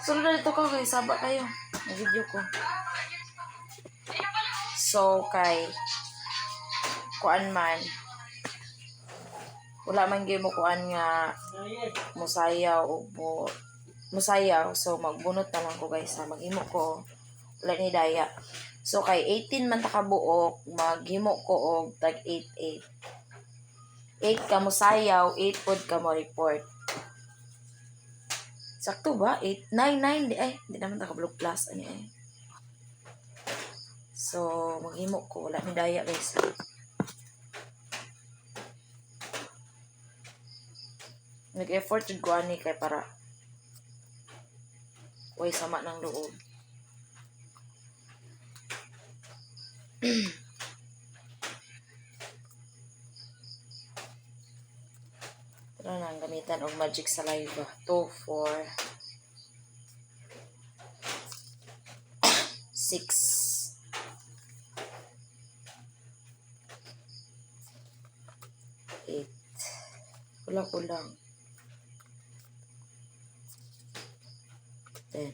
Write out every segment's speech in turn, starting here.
Sunod dito ka kay saba kayo. Ang video ko. So, kay kuan man. Wala man gyud mo kuan nga musayaw o musayaw. So, magbunot na lang ko guys. Maghimo ko. Wala ni daya. So, kay 18 man ta kabuok, maghimo ko og tag 8-8. 8 ka mo sayaw, 8 pod ka mo report. Sakto ba? 8, 9, 9. Di naman taka-block plus. Ano eh. So, maghimo ko. Wala ni daya guys. Nag-effort yung kuha ni kay para way sama ng loob. Ito na ang gamitan og magic saliva. 2, 4, 6, 8. Kulang-kulang. 10.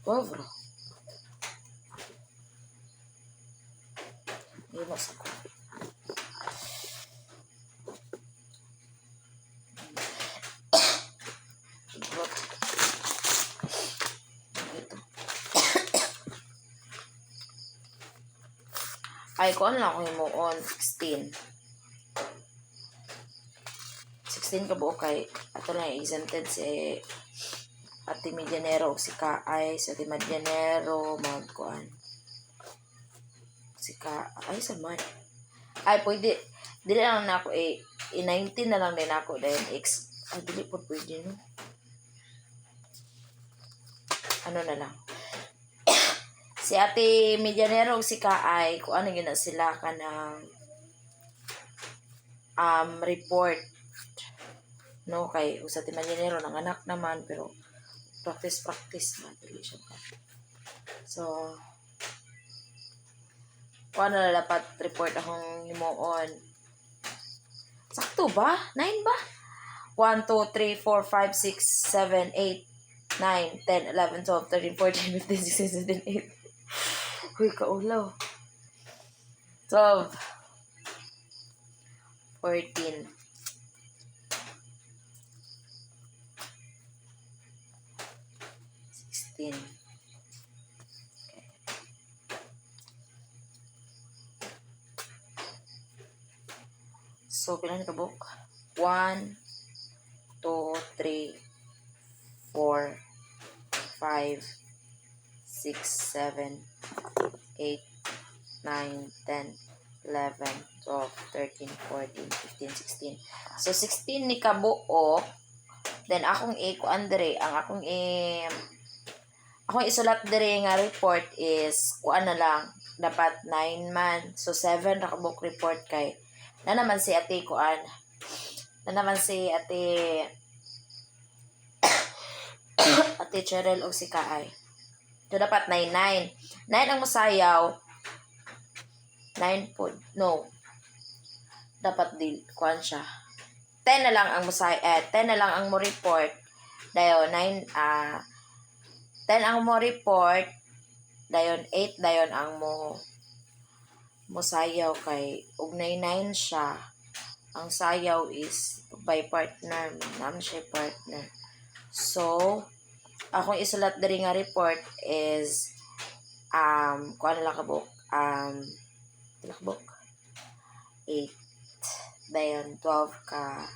Wow, bro. Hindi sa ko. Ito. Ay, kung ano lang ako himuon, 16. 16 ka buo kay, ato lang exempted si Ate Medianero, si Kaay, si Ate Medianero, magkuan. Si Kaay, saan man? Ay, pwede, dili lang na ako, i-19 na lang din ako, dahil dili po pwede, no? Ano na lang. Si Ate Medianero, si Kaay, kung ano yun na sila ka ng report. No, kay sa Ate Medianero, ng anak naman, pero practice na, dili siya ka. So, kung ano na dapat report akong himuon. Sakto ba? 9 ba? 1, 2, 3, 4, 5, 6, 7, 8, 9, 10, 11, 12, 13, 14, 15, 16, 17, 18. Uy, kaulaw. 12, 14, 16. So, pilan ka book? 1, 2, 3, 4, 5, 6, 7, 8, 9, 10, 11, 12, 13, 14, 15, 16. So, 16 ni kabuok. Then, akong kuan dire, ang akong isulat dire nga report is, kuan na lang, dapat 9 man. So, 7 ra kabuok report kay, na naman si ate kuan, na naman si ate, ate Cheryl o si Kaay. So, dapat 9, 9. 9 ang masayaw, 9 po, no. Dapat din, kuan siya. 10 na lang ang musay, 10 na lang ang mo report. Dayon 9 10 ang mo report. Dayon 8 dayon ang mo sayaw kay ug 9 siya. Ang sayaw is by partner, naman siya partner. So, akong isulat diri nga report is kuan lang kabuk 8. Dayon 12 ka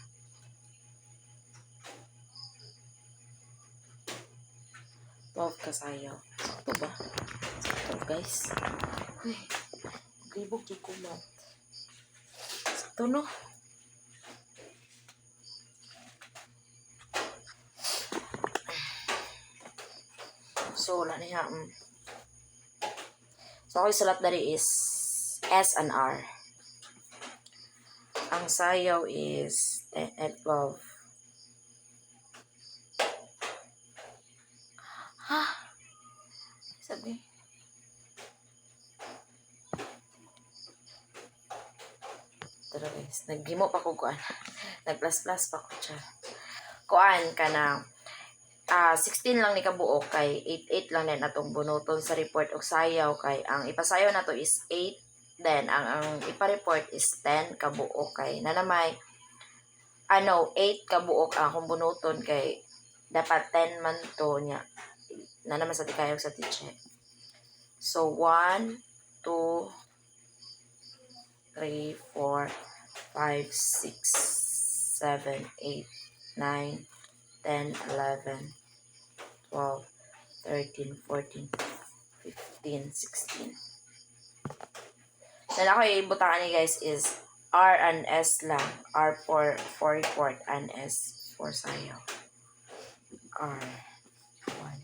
12 ka sayaw. Sakto ba? Sakto guys. Uy, libog yung kumat. Sakto no? So, wala niya. So, ako isulat dari is S and R. Ang sayaw is 12. Ha? Sabi? Tara guys, naghimo pa ko kuan. Nag-plus-plus pa ko siya. Kuan ka na 16 lang ni kabuok kay 88 lang din atong bunuton sa report og sayaw kay ang ipasayaw nato is 8 then ang ipa-report is 10 kabuok kay nanamay 8 kabuok ang akong bunuton kay dapat 10 man to niya nanamay sa tikayog sa teacher. So 1 2 3 4 5 6 7 8 9 10, 11, 12, 13, 14, 15, 16. Then ako ibutangan ni guys is R and S lang. R for report and S for sayaw. R. 1,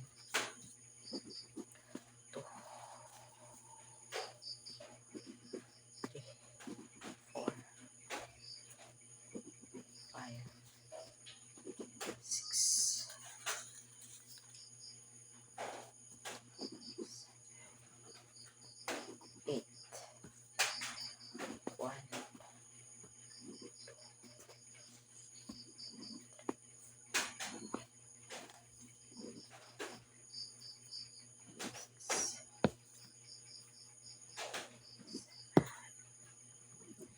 2, 3, 4, 5, 6, 8, 1,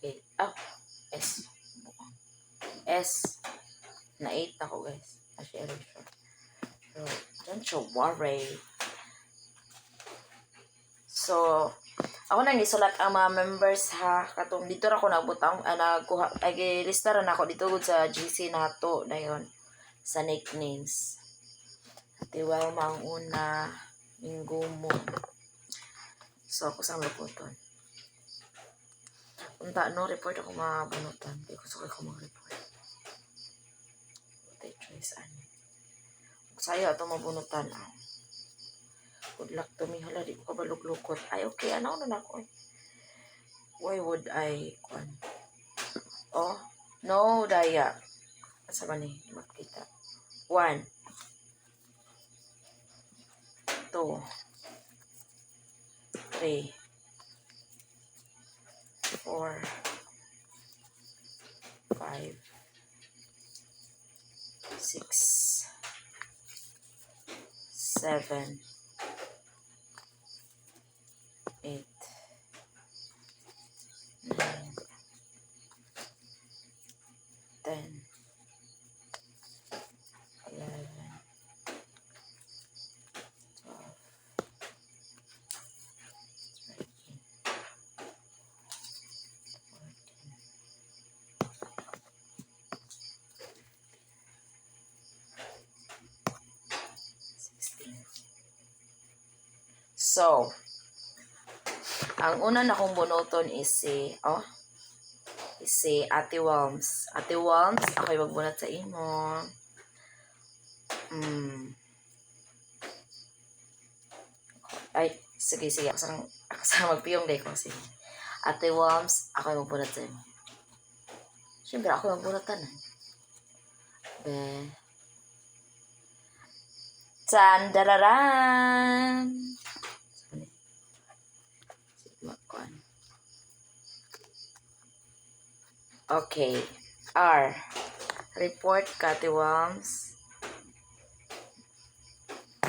8. S. S. Na 8 ako guys. Actually, sure. So, don't you worry. So, ako nang isulat ang mga members ha. Katong dito ra ko nagbutang, nagkuha, ay listaran ako dito gud sa GC nato dayon sa nicknames. Tiwal mang una, Minggumo. So, ako sang reporton. Unta no report ako mabunutan. Di ko sakay ko mag-report. Take choice ani. Sayo ato mabunutan. Good luck to me. Hala, di ko kabalug-lukot. Ay, okay. Ano na ako? Why would I? Oh, no, daya. Asa ba ni? Makita. 1, 2, 3, 4, 5, 6, 7, 8, 9, 10, 11, 12, 13, 14, 16. So, ang una na kong bunuton is si Ate Walms. Ate Walms, ako'y magbunot sa imo. Ay, sige. Ako sa magpiyong day ko. Sige. Ate Walms, ako'y magbunot sa imo. Siyempre, ako'y magbunotan. Tandararan! Okay. R. Report Katiwams.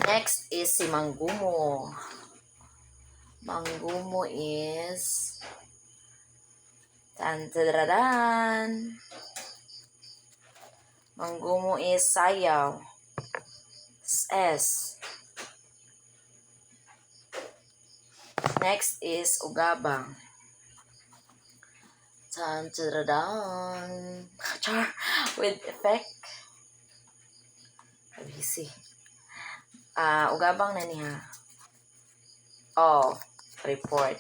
Next is si Manggumo. Manggumo is tantararan. Manggumo is sayaw. S. Next is ugabang. Tantararan. Char with effect. Busy. Ugabang na niya. Report.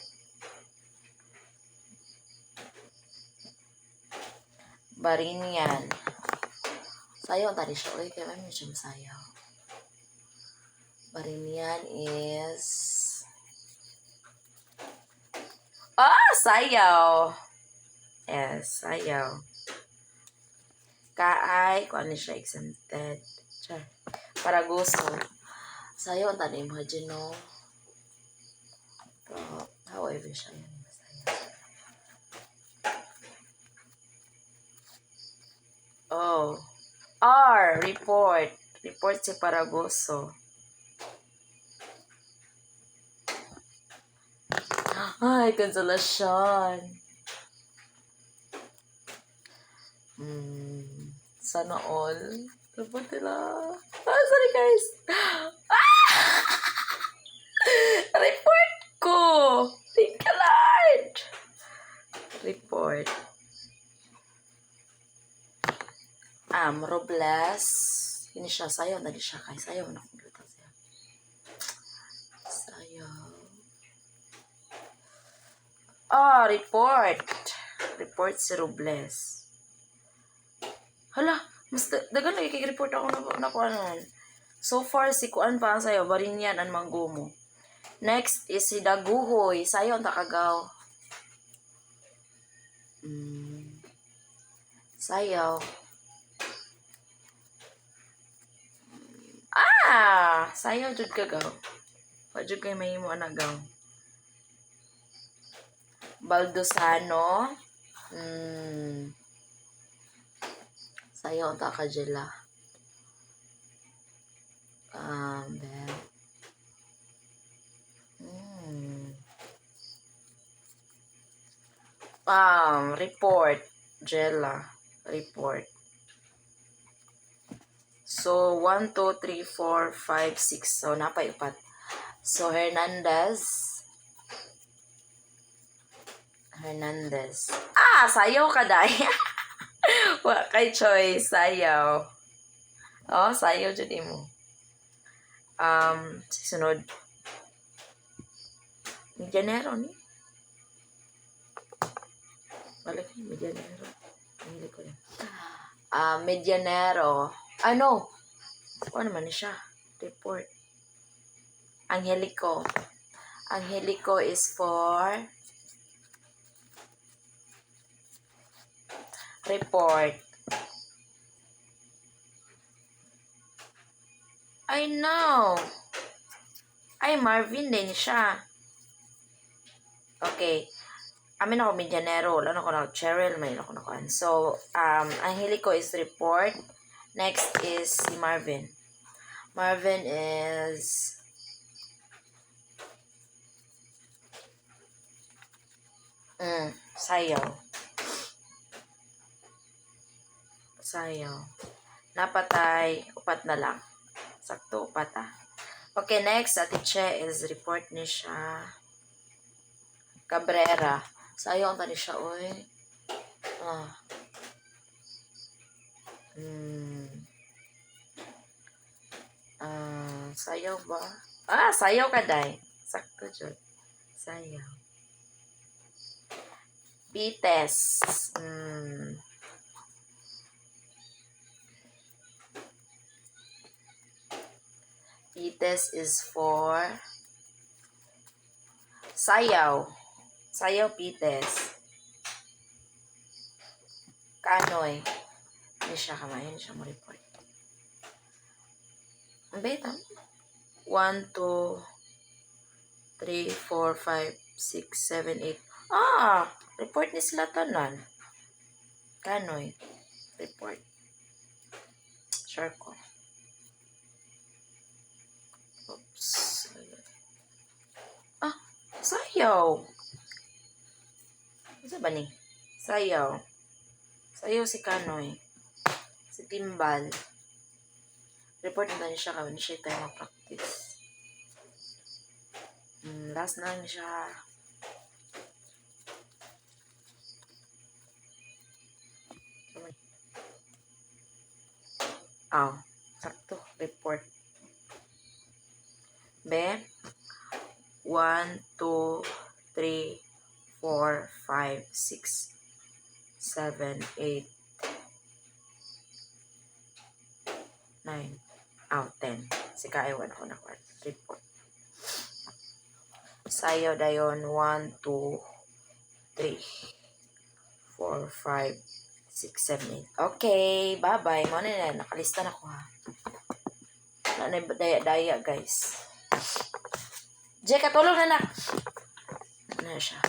Barinian. Sayaw tadi siya. Okay, kaya may siya masayaw. Barinian is sayaw. Yes, sayaw. Kaay, kung ano siya exempted. Char. Para gusto. Sayaw, ang tani mo, no? Pero, however siya yun. Oh. R, report. Report si Paragoso. Ay, konsolasyon. Sana all. Dapat nila. Sorry guys. Report ko. Thank you, Lord. Report. Robles. Ini siya. Sayaw na di siya. Kaya sayaw na kung luto siya. Sayaw. Report. Report si Robles. Hala, mas dagan lagi kay report ako na kuanan. So far, si kuan pa ang sayo, Barinyan ang Manggumo. Next is si Daguhoy. Sayo ang takagaw. Sayaw. Sayaw jud kagaw. Wa jud kay mahimo anagaw. Baldosano. Sayaw ang takajela. Then report. Jella. Report. So, 1, 2, 3, 4, 5, 6. So, napay upat. So, Hernandez. Sayaw ka dahi. Wa kay choice. Sayaw. Sayaw dyan mo. Sunod. Medianero ni. Balik ni Medianero. Hindi ko rin. Medianero. Ano naman siya? Report. Angelico. Angelico is for report. I know. Ay, Marvin din siya. Okay. Amin ako Medianero. Wala na ko na Cheryl. May ako na kuan. So, Angelico is report. Next is si Marvin. Marvin is sayaw. Sayaw. Napatay. Upat na lang. Sakto, upat Okay, next. Ate Che is report ni siya. Cabrera. Sayaw ang tani siya, oy. Sayaw ba? Sayaw ka, day. Sakto, Jod. Sayaw. Pites. Pites is for sayaw. Sayaw, Pites. Kanoy. Hindi siya kamayan. Hindi siya mo report. Ang beta. 1, 2, 3, 4, 5, 6, 7, 8. Report ni sila tanan. Kanoy. Report. Sure ko. Oops. Sayaw. Ano ba ni? Sayaw. Sayaw si Kanoy. Si Timbal. Report na niya siya kami. Siya tayo mag-practice. Last na niya siya. Sakto. Report. Be? 1, 2, 3, 4, 5, 6, 7, 8, 9, 10. Sika, ewan ako na report. Sayo dayon 1, 2, 3, 4, 5, 6, 7, 8. Okay, bye-bye. Muna na, nakalista na ko ha. Daya-daya, guys. Jay, katulog na na. Ano siya?